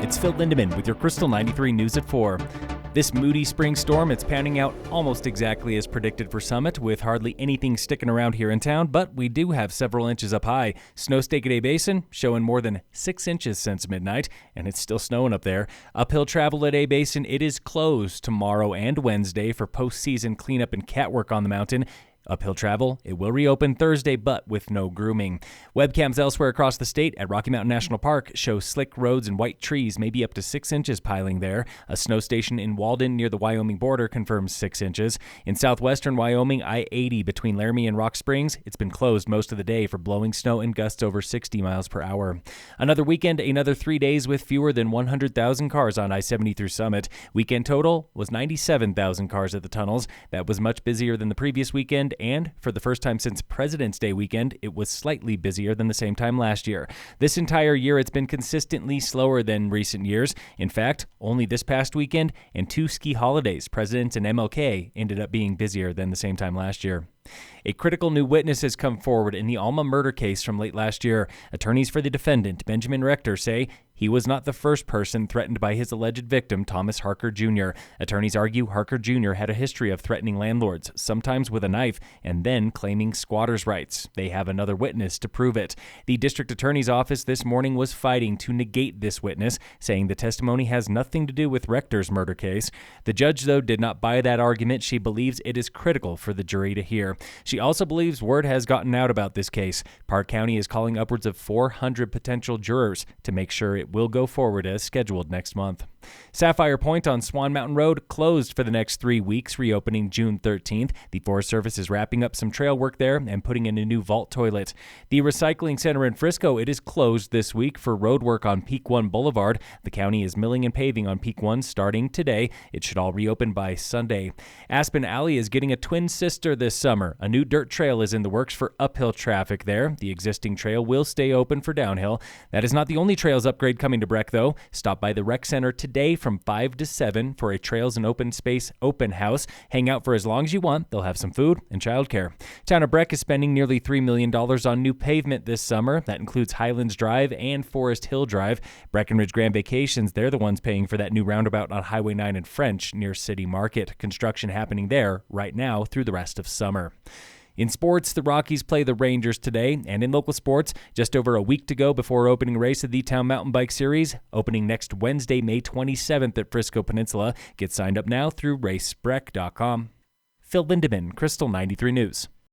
It's Phil Lindemann with your Krystal 93 News at 4. This moody spring storm, it's panning out almost exactly as predicted for Summit, with hardly anything sticking around here in town, but we do have several inches up high. Snow stake at A-Basin showing more than 6 inches since midnight, and it's still snowing up there. Uphill travel at A-Basin, it is closed tomorrow and Wednesday for postseason cleanup and catwork on the mountain. Uphill travel, it will reopen Thursday, but with no grooming. Webcams elsewhere across the state at Rocky Mountain National Park show slick roads and white trees, maybe up to 6 inches piling there. A snow station in Walden near the Wyoming border confirms 6 inches. In southwestern Wyoming, I-80 between Laramie and Rock Springs, it's been closed most of the day for blowing snow and gusts over 60 miles per hour. Another weekend, another 3 days with fewer than 100,000 cars on I-70 through Summit. Weekend total was 97,000 cars at the tunnels. That was much busier than the previous weekend, and for the first time since President's Day weekend, it was slightly busier than the same time last year. This entire year, it's been consistently slower than recent years. In fact, only this past weekend and 2 ski holidays, Presidents and MLK, ended up being busier than the same time last year. A critical new witness has come forward in the Alma murder case from late last year. Attorneys for the defendant, Benjamin Rector, say he was not the first person threatened by his alleged victim, Thomas Harker Jr. Attorneys argue Harker Jr. had a history of threatening landlords, sometimes with a knife, and then claiming squatters' rights. They have another witness to prove it. The district attorney's office this morning was fighting to negate this witness, saying the testimony has nothing to do with Rector's murder case. The judge, though, did not buy that argument. She believes it is critical for the jury to hear. She also believes word has gotten out about this case. Park County is calling upwards of 400 potential jurors to make sure it will go forward as scheduled next month. Sapphire Point on Swan Mountain Road closed for the next 3 weeks, reopening June 13th. The Forest Service is wrapping up some trail work there and putting in a new vault toilet. The recycling center in Frisco, it is closed this week for road work on Peak 1 Boulevard. The county is milling and paving on Peak 1 starting today. It should all reopen by Sunday. Aspen Alley is getting a twin sister this summer. A new dirt trail is in the works for uphill traffic there. The existing trail will stay open for downhill. That is not the only trails upgrade coming to Breck, though. Stop by the rec center today from 5 to 7 for a Trails and Open Space open house. Hang out for as long as you want. They'll have some food and childcare. Town of Breck is spending nearly $3 million on new pavement this summer. That includes Highlands Drive and Forest Hill Drive. Breckenridge Grand Vacations, they're the ones paying for that new roundabout on Highway 9 in French near City Market. Construction happening there right now through the rest of summer. In sports, the Rockies play the Rangers today, and in local sports, just over a week to go before opening race of the Town Mountain Bike Series, opening next Wednesday, May 27th at Frisco Peninsula. Get signed up now through racebreck.com. Phil Lindemann, Krystal 93 News.